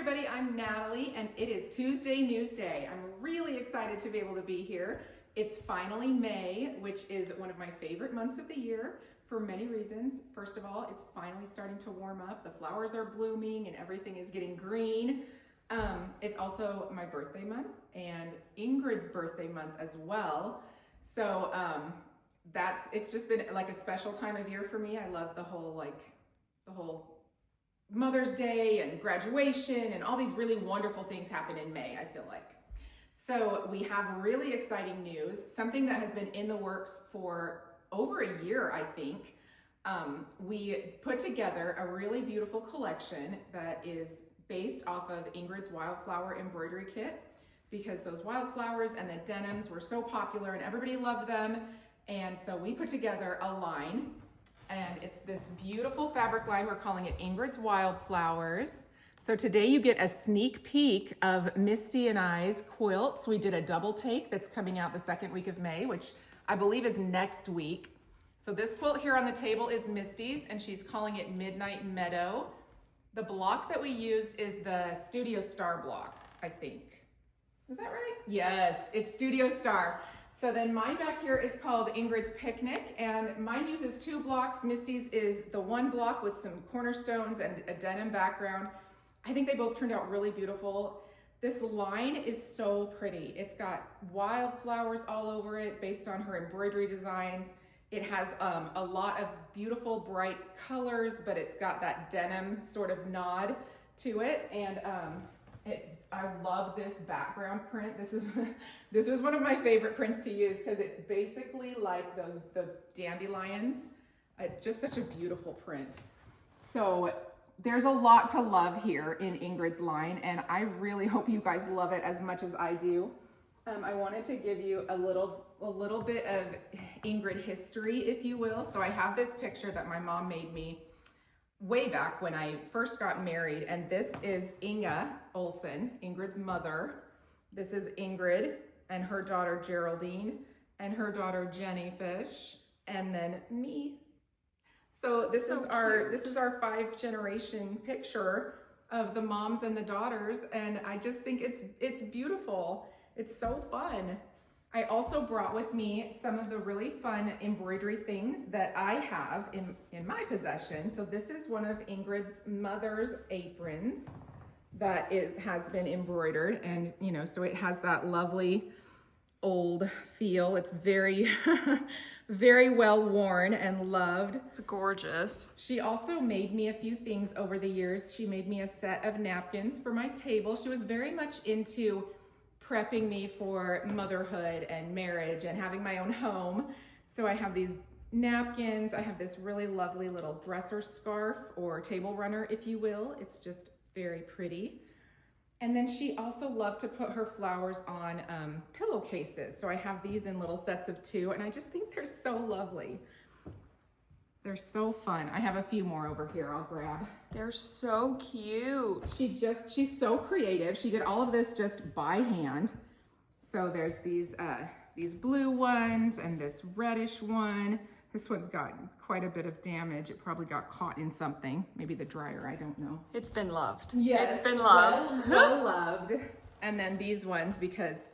everybody, I'm Natalie and it is Tuesday Newsday. I'm really excited to be able to be here. It's finally May, which is one of my favorite months of the year for many reasons. First of all, it's finally starting to warm up. The flowers are blooming and everything is getting green. It's also my birthday month and Ingrid's birthday month as well. So it's just been like a special time of year for me. I love the whole Mother's Day and graduation and all these really wonderful things happen in May, I feel like. So we have really exciting news, something that has been in the works for over a year, I think. We put together a really beautiful collection that is based off of Ingrid's Wildflower embroidery kit, because those wildflowers and the denims were so popular and everybody loved them. And so we put together a line, and it's this beautiful fabric line. We're calling it Ingrid's Wildflowers. So today you get a sneak peek of Misty and I's quilts. We did a double take that's coming out the second week of May, which I believe is next week. So this quilt here on the table is Misty's, and she's calling it Midnight Meadow. The block that we used is the Studio Star block, I think. Is that right? Yes, it's Studio Star. So then mine back here is called Ingrid's Picnic, and mine uses 2 blocks. Misty's is the 1 block with some cornerstones and a denim background. I think they both turned out really beautiful. This line is so pretty. It's got wildflowers all over it based on her embroidery designs. It has a lot of beautiful bright colors, but it's got that denim sort of nod to it. And I love this background print. This was one of my favorite prints to use because it's basically like the dandelions. It's just such a beautiful print. So there's a lot to love here in Ingrid's line, and I really hope you guys love it as much as I do. I wanted to give you a little bit of Ingrid history, if you will. So I have this picture that my mom made me way back when I first got married, and this is Inga Olsen, Ingrid's mother. This is Ingrid and her daughter Geraldine and her daughter Jenny Fish, and then me. So this is our 5-generation picture of the moms and the daughters, and I just think it's beautiful. It's so fun. I also brought with me some of the really fun embroidery things that I have in my possession. So this is one of Ingrid's mother's aprons that has been embroidered, and so it has that lovely old feel. It's very, very well worn and loved. It's gorgeous. She also made me a few things over the years. She made me a set of napkins for my table. She was very much into prepping me for motherhood and marriage and having my own home. So I have these napkins. I have this really lovely little dresser scarf, or table runner, if you will. It's just very pretty. And then she also loved to put her flowers on pillowcases. So I have these in little sets of 2, and I just think they're so lovely. They're so fun. I have a few more over here I'll grab. They're so cute. She's so creative. She did all of this just by hand. So there's these blue ones and this reddish one. This one's got quite a bit of damage. It probably got caught in something, maybe the dryer, I don't know. It's been loved. Yes, it's been loved. Well loved. And then these ones, because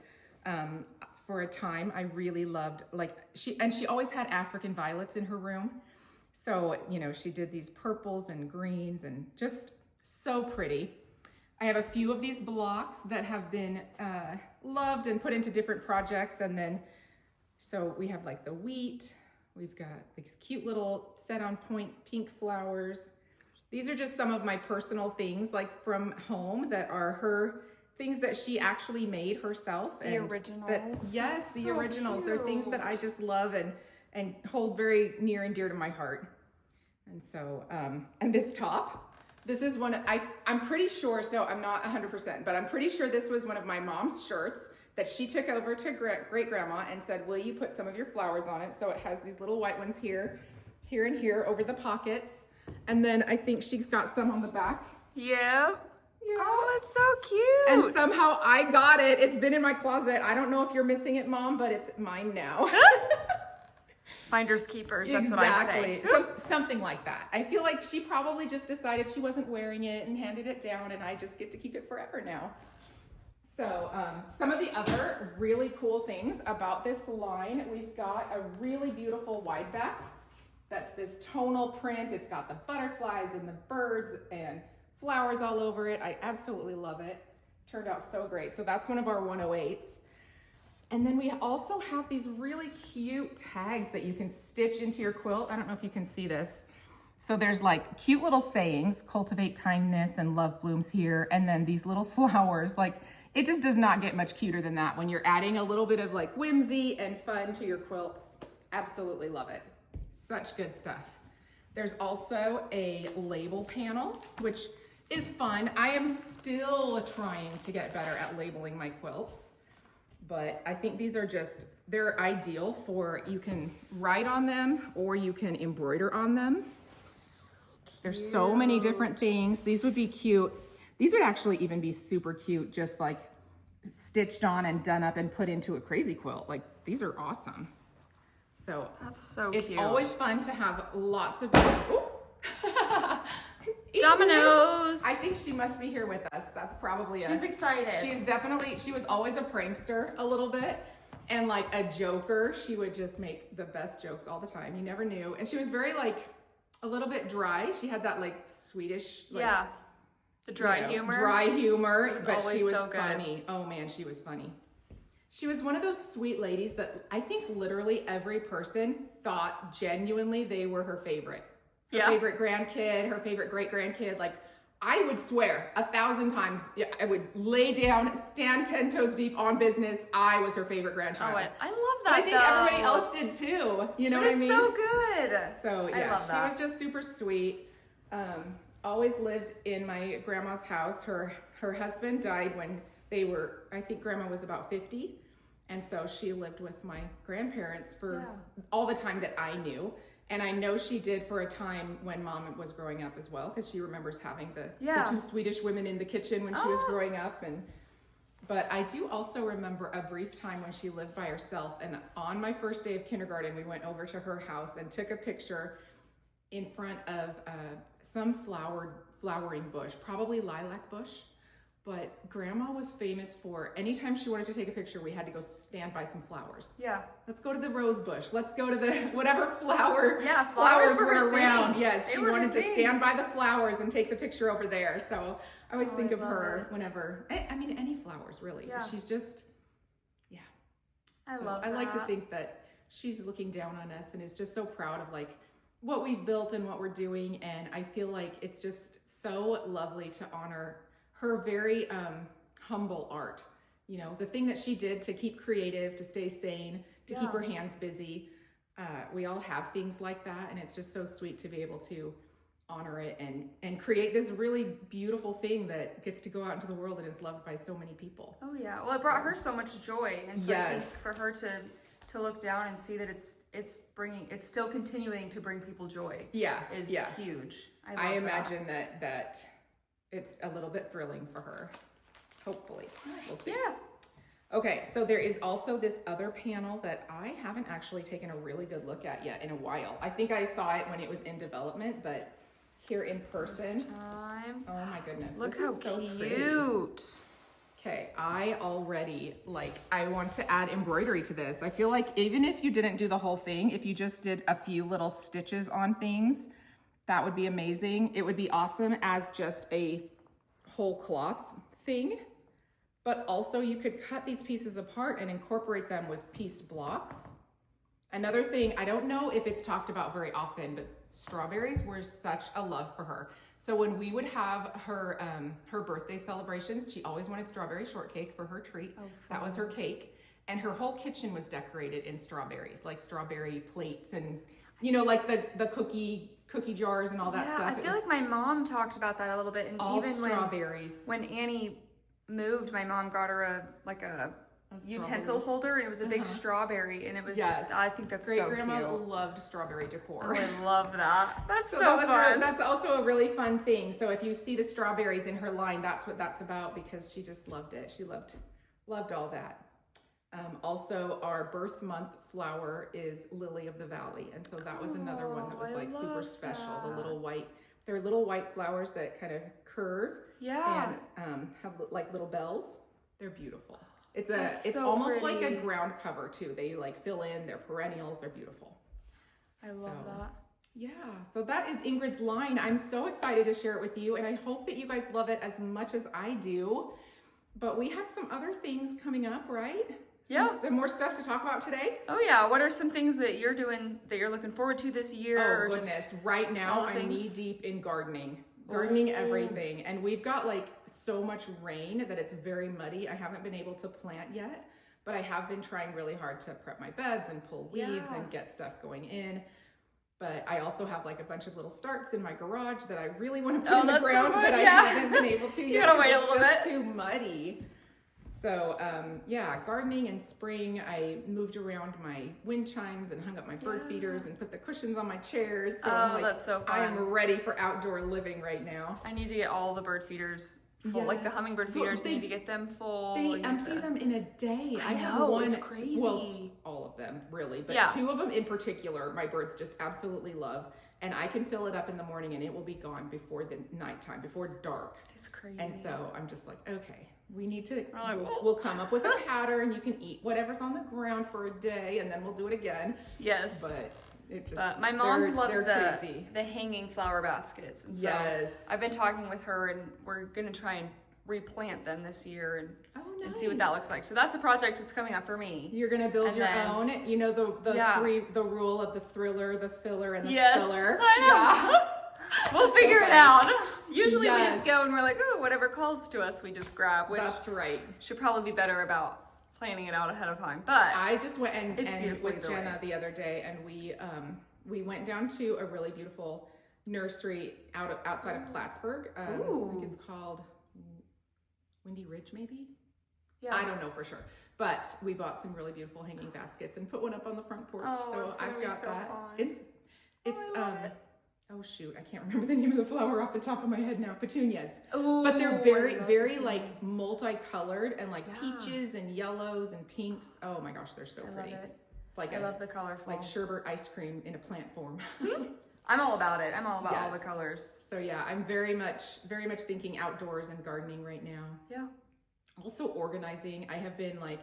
for a time I really loved, she always had African violets in her room. So, she did these purples and greens and just so pretty. I have a few of these blocks that have been loved and put into different projects. And then, so we have like the wheat. We've got these cute little set on point pink flowers. These are just some of my personal things, like from home, that are her things that she actually made herself. The originals. Yes, the so originals. Cute. They're things that I just love and hold very near and dear to my heart. And so, and this top, this is one, I'm pretty sure, so I'm not 100%, but I'm pretty sure this was one of my mom's shirts that she took over to great grandma and said, will you put some of your flowers on it? So it has these little white ones here, and here over the pockets. And then I think she's got some on the back. Yep. Yeah. Oh, that's so cute. And somehow I got it. It's been in my closet. I don't know if you're missing it, Mom, but it's mine now. Finders keepers, that's what I say. Something like that. I feel like she probably just decided she wasn't wearing it and handed it down, and I just get to keep it forever now. So some of the other really cool things about this line, we've got a really beautiful wide back. That's this tonal print. It's got the butterflies and the birds and flowers all over it. I absolutely love it. Turned out so great. So that's one of our 108s. And then we also have these really cute tags that you can stitch into your quilt. I don't know if you can see this. So there's like cute little sayings, cultivate kindness and love blooms here. And then these little flowers, like it just does not get much cuter than that when you're adding a little bit of like whimsy and fun to your quilts. Absolutely love it. Such good stuff. There's also a label panel, which is fun. I am still trying to get better at labeling my quilts. But I think these are just, they're ideal for, you can write on them or you can embroider on them. There's so many different things. These would be cute. These would actually even be super cute, just like stitched on and done up and put into a crazy quilt. Like these are awesome. So that's so it's cute. always fun to have lots of, Dominoes. I think she must be here with us. That's probably She's excited. She was always a prankster a little bit and like a joker. She would just make the best jokes all the time. You never knew. And she was very like a little bit dry. She had that like Swedish, like, the dry humor. Dry humor, but she was so funny. Oh man, she was funny. She was one of those sweet ladies that I think literally every person thought genuinely they were her favorite. Her favorite grandkid, her favorite great grandkid. Like I would swear 1,000 times, I would lay down, stand 10 toes deep on business. I was her favorite grandchild. Oh, I love that. But I think everybody else did too. You know what I mean? It's so good. So yeah, she was just super sweet. Always lived in my grandma's house. Her husband died when they were, I think grandma was about 50. And so she lived with my grandparents for all the time that I knew. And I know she did for a time when mom was growing up as well, because she remembers having the two Swedish women in the kitchen when she was growing up. But I do also remember a brief time when she lived by herself. And on my first day of kindergarten, we went over to her house and took a picture in front of some flowering bush, probably lilac bush. But grandma was famous for, anytime she wanted to take a picture, we had to go stand by some flowers. Yeah. Let's go to the rose bush. Let's go to the, whatever flowers were around. Yes, she wanted to stand by the flowers and take the picture over there. So I always think of her whenever, I mean, any flowers really. Yeah. She's just, I like to think that she's looking down on us and is just so proud of like what we've built and what we're doing. And I feel like it's just so lovely to honor her very humble art. You know, the thing that she did to keep creative, to stay sane, to keep her hands busy. We all have things like that, and it's just so sweet to be able to honor it and create this really beautiful thing that gets to go out into the world and is loved by so many people. Oh yeah, well it brought her so much joy, and so I think for her to look down and see that it's still continuing to bring people joy. Is huge. I imagine that it's a little bit thrilling for her. Hopefully. We'll see. Okay, so there is also this other panel that I haven't actually taken a really good look at yet in a while. I think I saw it when it was in development, but here in person. First time. Oh my goodness. Look how cute. Okay, I already, I want to add embroidery to this. I feel like even if you didn't do the whole thing, if you just did a few little stitches on things, that would be amazing. It would be awesome as just a whole cloth thing, but also you could cut these pieces apart and incorporate them with pieced blocks. Another thing, I don't know if it's talked about very often, but strawberries were such a love for her. So when we would have her birthday celebrations, she always wanted strawberry shortcake for her treat. Oh, that was her cake. And her whole kitchen was decorated in strawberries, like strawberry plates and, you know, like the cookie jars and all that stuff. I feel like my mom talked about that a little bit, and all even strawberries. When Annie moved, my mom got her a utensil holder, and it was a big strawberry, and it was I think that's so cute. Great grandma loved strawberry decor. Oh, I love that. That's so fun. That's also a really fun thing. So if you see the strawberries in her line, that's what that's about, because she just loved it. She loved all that. Also, our birth month flower is Lily of the Valley. And so that was another one that was like super special. The they're little white flowers that kind of curve and have like little bells. They're beautiful. It's almost like a ground cover too. They like fill in, they're perennials, they're beautiful. I love that. Yeah, so that is Ingrid's line. I'm so excited to share it with you, and I hope that you guys love it as much as I do. But we have some other things coming up, right? Some more stuff to talk about today. Oh yeah, what are some things that you're doing that you're looking forward to this year? Oh goodness, right now I'm knee deep in gardening. Everything. And we've got like so much rain that it's very muddy. I haven't been able to plant yet, but I have been trying really hard to prep my beds and pull weeds and get stuff going in. But I also have like a bunch of little starts in my garage that I really want to put in the ground, but I haven't been able to yet. You gotta wait a little bit. It's just too muddy. So gardening in spring. I moved around my wind chimes and hung up my bird feeders and put the cushions on my chairs. So that's so fun. I am ready for outdoor living right now. I need to get all the bird feeders full, like the hummingbird feeders. I need to get them full. They empty them in a day. I know, it's crazy. Well, all of them really, but two of them in particular, my birds just absolutely love. And I can fill it up in the morning and it will be gone before the nighttime, before dark. It's crazy. And so I'm just like, okay, we need to, we'll come up with a pattern. You can eat whatever's on the ground for a day and then we'll do it again. Yes. But it just, my mom loves the hanging flower baskets. And so I've been talking with her and we're going to try and replant them this year and see what that looks like. So that's a project that's coming up for me. You're going to build your own, you know, the rule of the thriller, the filler, and the spiller. I know. We'll figure it out. Usually we just go and we're like, oh, whatever calls to us, we just grab, which that's right. Should probably be better about planning it out ahead of time. But I just went and with Jenna the other day, and we went down to a really beautiful nursery outside of Plattsburgh. I think it's called Windy Ridge, maybe? Yeah. I don't know for sure. But we bought some really beautiful hanging baskets and put one up on the front porch. So I've got that. Fun. Oh shoot, I can't remember the name of the flower off the top of my head now. Petunias. Ooh, but they're very like multicolored and like peaches and yellows and pinks. Oh my gosh, they're so pretty. Love it. It's like I love the colorful. Like sherbet ice cream in a plant form. I'm all about it. I'm all about all the colors. So yeah, I'm very much thinking outdoors and gardening right now. Yeah. Also organizing. I have been like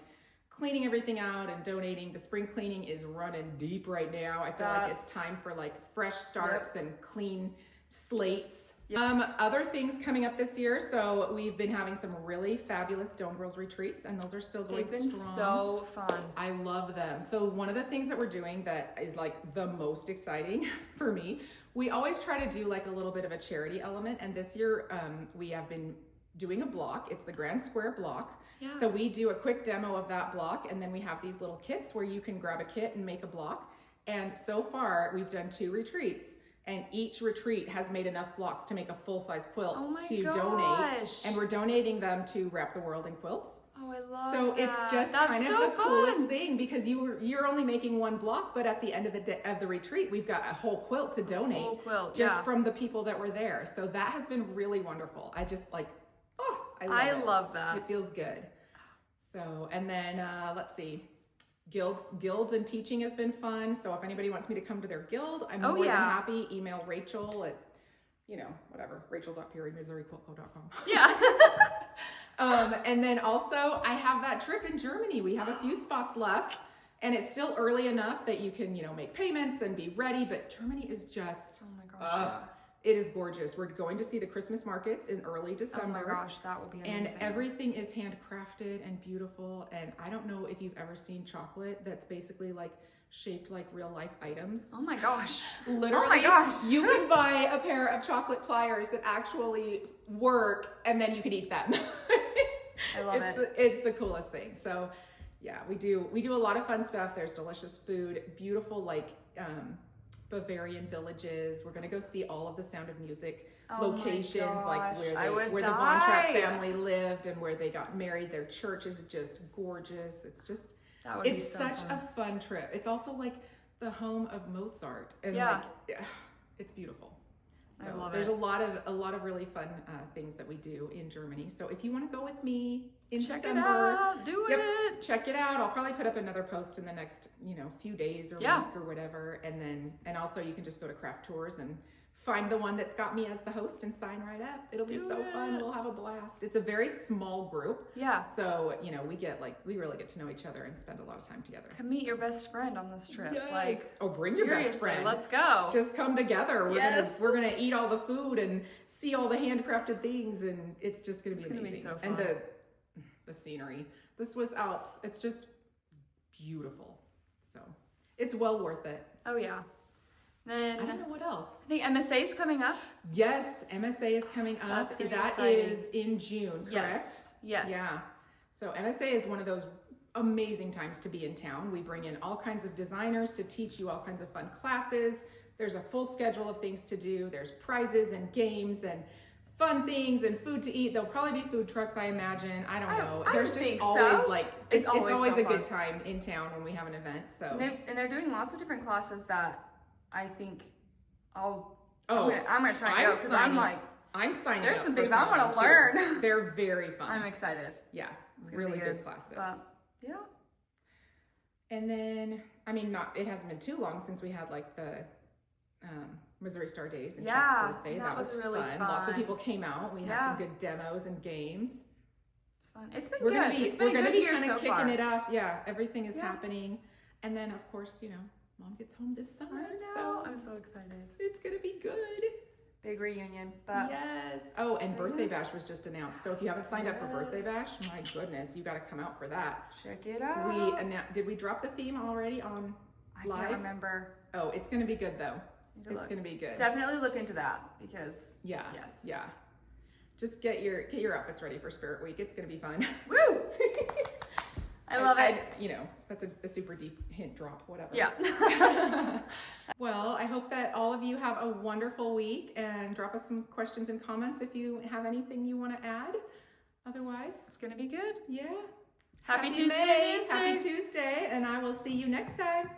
cleaning everything out and donating. The spring cleaning is running deep right now. I feel like it's time for like fresh starts and clean slates. Other things coming up this year. So we've been having some really fabulous Stone Girls retreats, and those are still going strong. They've been so fun. I love them. So one of the things that we're doing that is like the most exciting for me, we always try to do like a little bit of a charity element. And this year we have been doing a block. It's the Grand Square block. Yeah. So we do a quick demo of that block, and then we have these little kits where you can grab a kit and make a block. And so far we've done 2 retreats, and each retreat has made enough blocks to make a full-size quilt donate. And we're donating them to Wrap the World in Quilts. Oh, I love So that. it's just kind of the coolest thing, because you're only making one block, but at the end of the retreat, we've got a whole quilt to donate. A whole quilt, just from the people that were there. So that has been really wonderful. I just like, I love that. It feels good. So, and then let's see. Guilds and teaching has been fun. So if anybody wants me to come to their guild, I'm more than happy. Email Rachel at, whatever, rachel.perrymissouriquiltco.com. Yeah. And then also I have that trip in Germany. We have a few spots left, and it's still early enough that you can, make payments and be ready. But Germany is just, oh my gosh. It is gorgeous. We're going to see the Christmas markets in early December. Oh my gosh, that would be amazing. And everything is handcrafted and beautiful. And I don't know if you've ever seen chocolate that's basically like shaped like real life items. Oh my gosh. Literally, oh my gosh. You can buy a pair of chocolate pliers that actually work, and then you can eat them. I love it. It's the coolest thing. So yeah, we do a lot of fun stuff. There's delicious food, beautiful like Bavarian villages. We're going to go see all of the Sound of Music locations, like where the Von Trapp family lived and where they got married. Their church is just gorgeous. It's just, it's such a fun trip. It's also like the home of Mozart, and it's beautiful. So I love there's it. a lot of really fun things that we do in Germany. So if you want to go with me in Check December, it out. Do it. Check it out. I'll probably put up another post in the next, few days or week or whatever. And also you can just go to Craft Tours and find the one that's got me as the host and sign right up. It'll be so fun. We'll have a blast. It's a very small group. Yeah. So, we really get to know each other and spend a lot of time together. Come meet your best friend on this trip. Yes. Bring your best friend. Let's go. Just come together. We're gonna eat all the food and see all the handcrafted things, and it's just gonna be amazing. It's gonna be so fun. And the scenery, the Swiss Alps, it's just beautiful. So it's well worth it. Oh yeah. Then I don't know what else. I think MSA is coming up. Yes, MSA is coming up. That's gonna be That exciting. is in June, correct? Yes. Yeah. So MSA is one of those amazing times to be in town. We bring in all kinds of designers to teach you all kinds of fun classes. There's a full schedule of things to do. There's prizes and games and fun things and food to eat. There'll probably be food trucks, I imagine. I don't know. There's just always it's always a fun. good time in town when we have an event. So and they're doing lots of different classes that I think I'm gonna try and go because I'm signing there's up some for things I want to too. learn. They're very fun. I'm excited. Yeah, It's gonna really be good classes. But, yeah. And then, it hasn't been too long since we had the Missouri Star Days and Chuck's birthday. That was really fun. Lots of people came out. We had some good demos and games. It's fun. It's been good. It's been a good year so far. We're going to be kind of kicking it off. Yeah, everything is happening. And then, of course, Mom gets home this summer. So I'm so excited. It's going to be good. Big reunion. But yes. Oh, and Birthday Bash was just announced. So if you haven't signed up for Birthday Bash, my goodness, you got to come out for that. Check it out. Did we drop the theme already on live? I can't remember. Oh, it's going to be good though. It's going to be good. Definitely look into that because yeah. Just get your outfits ready for Spirit Week. It's going to be fun. Woo! I love it. That's a super deep hint drop, whatever. Yeah. Well, I hope that all of you have a wonderful week, and drop us some questions and comments if you have anything you want to add. Otherwise, it's going to be good. Yeah. Happy Tuesday. Happy Tuesday, and I will see you next time.